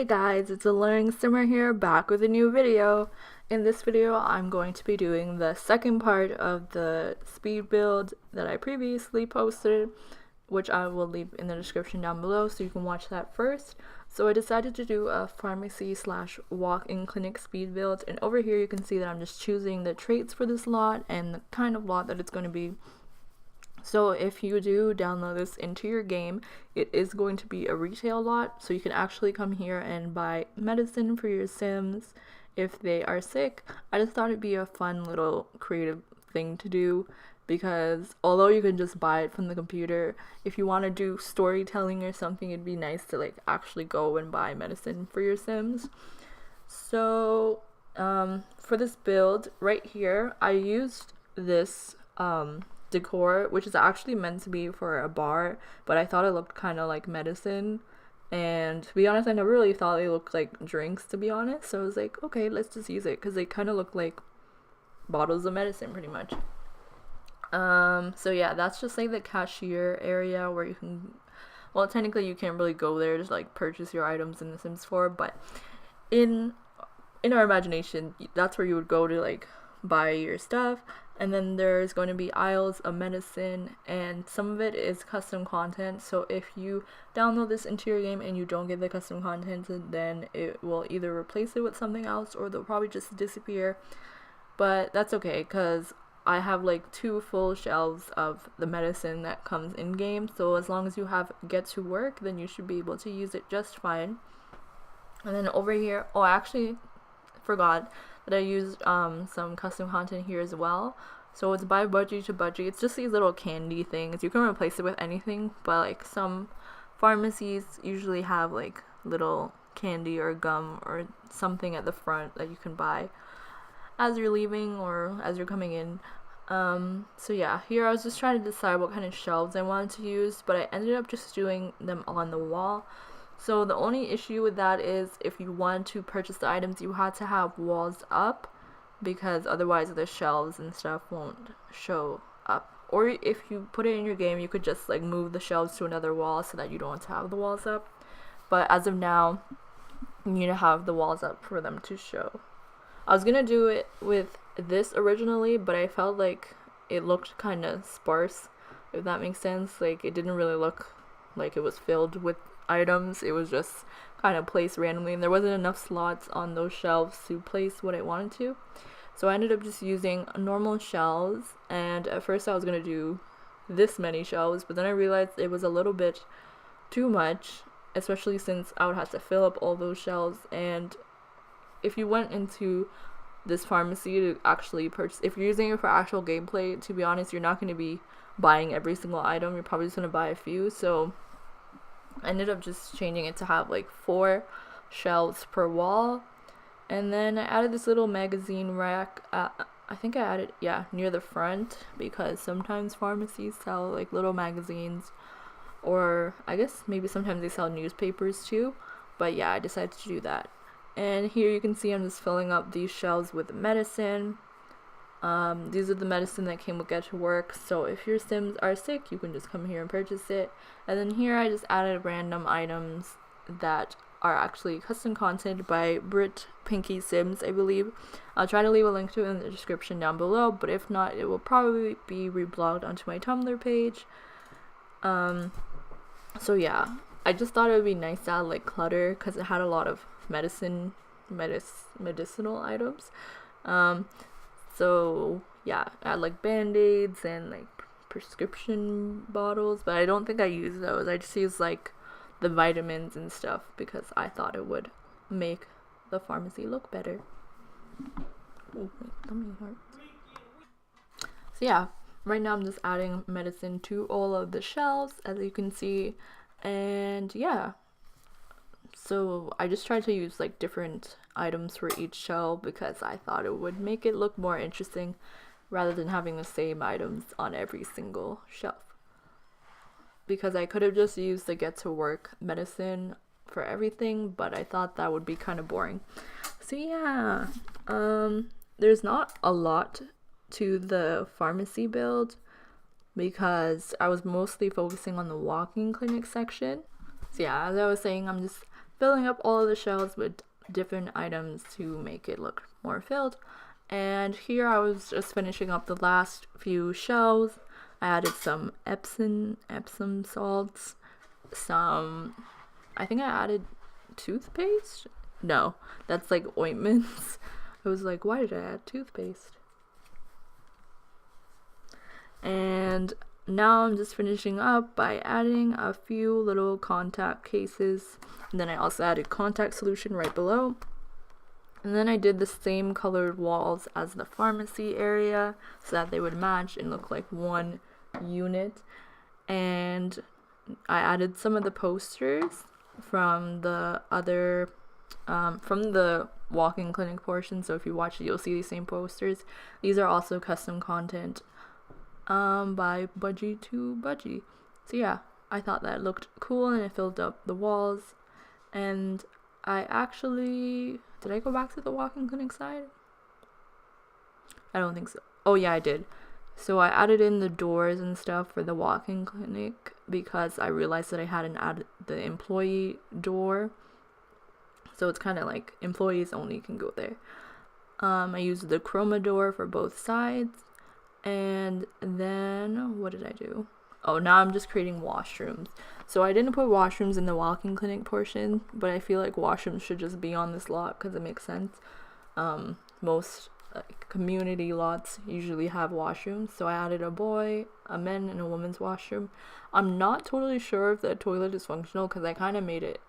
Hey guys, it's AlluringSimmer here, back with a new video. In this video, I'm going to be doing the second part of the speed build that I previously posted, which I will leave in the description down below so you can watch that first. So I decided to do a pharmacy slash walk-in clinic speed build, and over here you can see that I'm just choosing the traits for this lot and the kind of lot that it's going to be. So if you do download this into your game, it is going to be a retail lot, so you can actually come here and buy medicine for your Sims if they are sick. I just thought it'd be a fun little creative thing to do, because although you can just buy it from the computer, if you want to do storytelling or something, it'd be nice to actually go and buy medicine for your Sims. So for this build right here, I used this decor, which is actually meant to be for a bar, but I thought it looked kind of like medicine, and to be honest, I never really thought they looked like drinks, to be honest. So I was like, okay, let's just use it, because they kind of look like bottles of medicine pretty much. So yeah, that's just like the cashier area where you can, well, technically you can't really go there to purchase your items in The Sims 4, but in our imagination, that's where you would go to buy your stuff. And then there's going to be aisles of medicine, and some of it is custom content. So if you download this into your game and you don't get the custom content, then it will either replace it with something else, or they'll probably just disappear. But that's okay, because I have 2 full shelves of the medicine that comes in game. So as long as you have get to work, then you should be able to use it just fine. And then over here, oh, I actually forgot that I used some custom content here as well. So it's by budgie to budgie. It's just these little candy things. You can replace it with anything, but some pharmacies usually have little candy or gum or something at the front that you can buy as you're leaving or as you're coming in. So yeah, here I was just trying to decide what kind of shelves I wanted to use, but I ended up just doing them on the wall. So the only issue with that is if you want to purchase the items, you had to have walls up, because otherwise the shelves and stuff won't show up. Or if you put it in your game, you could just move the shelves to another wall so that you don't have to have the walls up. But as of now, you need to have the walls up for them to show. I was gonna do it with this originally, but I felt like it looked kind of sparse, if that makes sense. It didn't really look like it was filled with items. It was just kind of placed randomly, and there wasn't enough slots on those shelves to place what I wanted to. So I ended up just using normal shelves, and at first I was gonna do this many shelves, but then I realized it was a little bit too much, especially since I would have to fill up all those shelves. And if you went into this pharmacy to actually purchase, if you're using it for actual gameplay, to be honest, you're not going to be buying every single item. You're probably just going to buy a few. So I ended up just changing it to have 4 shelves per wall. And then I added this little magazine rack. I think I added, yeah, near the front, because sometimes pharmacies sell little magazines, or I guess maybe sometimes they sell newspapers too. But yeah, I decided to do that. And here you can see I'm just filling up these shelves with medicine. These are the medicine that came with Get to Work, so if your Sims are sick, you can just come here and purchase it. And then here I just added random items that are actually custom content by Brit Pinky Sims, I believe. I'll try to leave a link to it in the description down below, but if not, it will probably be reblogged onto my Tumblr page. So yeah, I just thought it would be nice to add clutter, because it had a lot of medicinal items. So yeah, I had band-aids and prescription bottles, but I don't think I used those. I just used the vitamins and stuff, because I thought it would make the pharmacy look better. Oh, my tummy hurts. So yeah, right now I'm just adding medicine to all of the shelves, as you can see. And yeah, so I just tried to use different items for each shelf, because I thought it would make it look more interesting rather than having the same items on every single shelf. Because I could have just used the Get to Work medicine for everything, but I thought that would be kind of boring. So yeah, there's not a lot to the pharmacy build, because I was mostly focusing on the walk-in clinic section. So yeah, as I was saying, I'm just filling up all of the shelves with different items to make it look more filled. And here I was just finishing up the last few shelves. I added some Epsom salts, I think I added toothpaste? No, that's like ointments. I was like, why did I add toothpaste? And now I'm just finishing up by adding a few little contact cases. And then I also added contact solution right below. And then I did the same colored walls as the pharmacy area so that they would match and look like one unit. And I added some of the posters from the other, from the walk-in clinic portion. So if you watch it, you'll see these same posters. These are also custom content by Budgie to Budgie. So yeah, I thought that looked cool and it filled up the walls. And I actually, did I go back to the walk-in clinic side? I don't think so. Oh yeah, I did. So I added in the doors and stuff for the walk-in clinic because I realized that I hadn't added the employee door. So it's kind of like employees only can go there. I used the chroma door for both sides. And then, what did I do? Oh, now I'm just creating washrooms. So I didn't put washrooms in the walk-in clinic portion, but I feel like washrooms should just be on this lot because it makes sense. Most community lots usually have washrooms, so I added a boy, a men, and a woman's washroom. I'm not totally sure if the toilet is functional because I kind of made it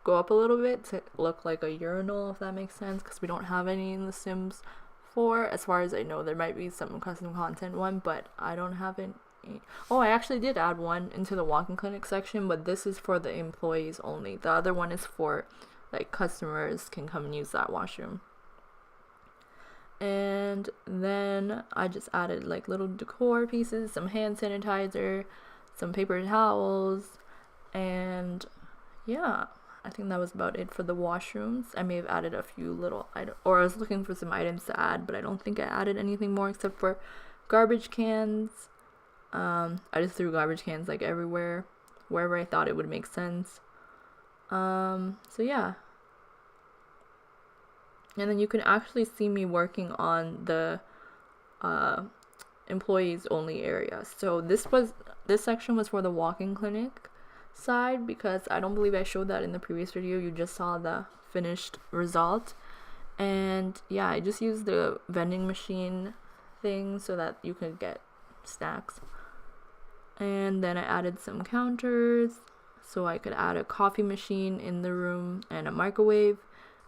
go up a little bit to look like a urinal, if that makes sense, because we don't have any in the Sims 4. As far as I know, there might be some custom content one, but I don't have it. Oh, I actually did add one into the walk-in clinic section, but this is for the employees only. The other one is for like customers can come and use that washroom. And then I just added like little decor pieces, some hand sanitizer, some paper towels, and yeah, I think that was about it for the washrooms. I may have added a few little items, or I was looking for some items to add, but I don't think I added anything more except for garbage cans. I just threw garbage cans like everywhere, wherever I thought it would make sense. So yeah. And then you can actually see me working on the employees only area. So this section was for the walk-in clinic side because I don't believe I showed that in the previous video. You just saw the finished result. And yeah, I just used the vending machine thing so that you could get snacks. And then I added some counters so I could add a coffee machine in the room and a microwave.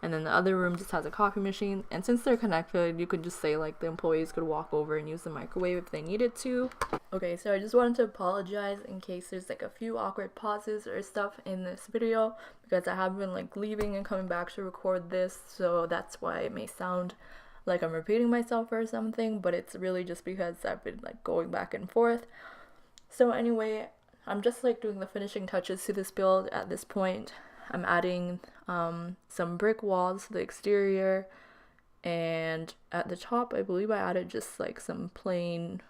And then the other room just has a coffee machine. And since they're connected, you could just say like the employees could walk over and use the microwave if they needed to. Okay, so I just wanted to apologize in case there's like a few awkward pauses or stuff in this video because I have been like leaving and coming back to record this. So that's why it may sound like I'm repeating myself or something, but it's really just because I've been like going back and forth. So anyway, I'm just like doing the finishing touches to this build at this point. I'm adding some brick walls to the exterior, and at the top I believe I added just like some plain,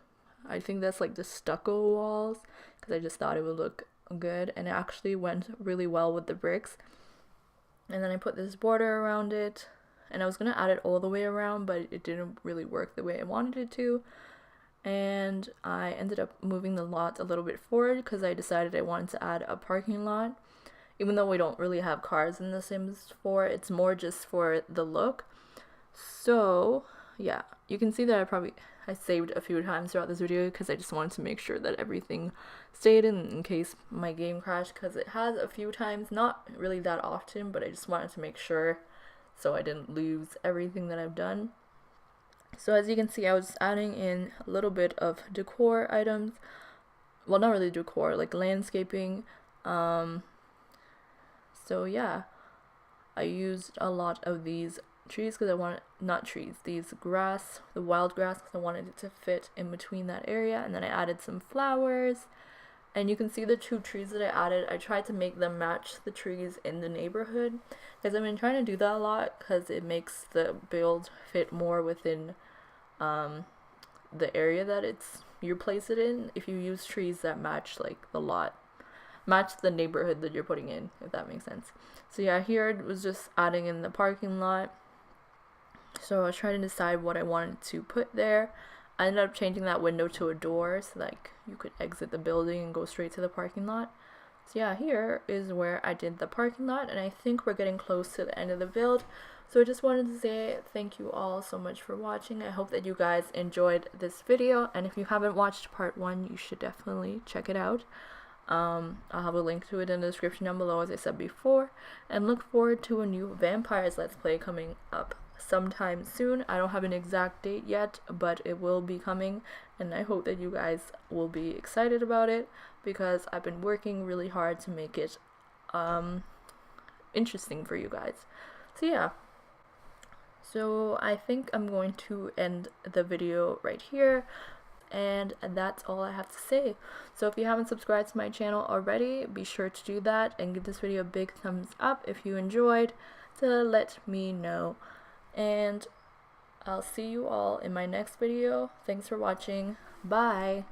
I think that's like the stucco walls because I just thought it would look good, and it actually went really well with the bricks. And then I put this border around it, and I was gonna add it all the way around, but it didn't really work the way I wanted it to. And I ended up moving the lot a little bit forward because I decided I wanted to add a parking lot. Even though we don't really have cars in The Sims 4, it's more just for the look. So yeah, you can see that I saved a few times throughout this video because I just wanted to make sure that everything stayed in case my game crashed, because it has a few times, not really that often, but I just wanted to make sure so I didn't lose everything that I've done. So as you can see, I was adding in a little bit of decor items. Well, not really decor, like landscaping. So yeah, I used a lot of these trees because I wanted, not trees, these grass, the wild grass, because I wanted it to fit in between that area. And then I added some flowers, and you can see the 2 trees that I added. I tried to make them match the trees in the neighborhood because I've been trying to do that a lot because it makes the build fit more within the area that you place it in if you use trees that match like the lot. match the neighborhood that you're putting in, if that makes sense. So yeah, here it was just adding in the parking lot. So I was trying to decide what I wanted to put there. I ended up changing that window to a door so like you could exit the building and go straight to the parking lot. So yeah, here is where I did the parking lot, and I think we're getting close to the end of the build. So I just wanted to say thank you all so much for watching. I hope that you guys enjoyed this video, and if you haven't watched part 1, you should definitely check it out. I'll have a link to it in the description down below, as I said before, and look forward to a new Vampires Let's Play coming up sometime soon. I don't have an exact date yet, but it will be coming, and I hope that you guys will be excited about it, because I've been working really hard to make it interesting for you guys. So yeah, so I think I'm going to end the video right here, and that's all I have to say. So if you haven't subscribed to my channel already, be sure to do that and give this video a big thumbs up if you enjoyed, to let me know. And I'll see you all in my next video. Thanks for watching. Bye.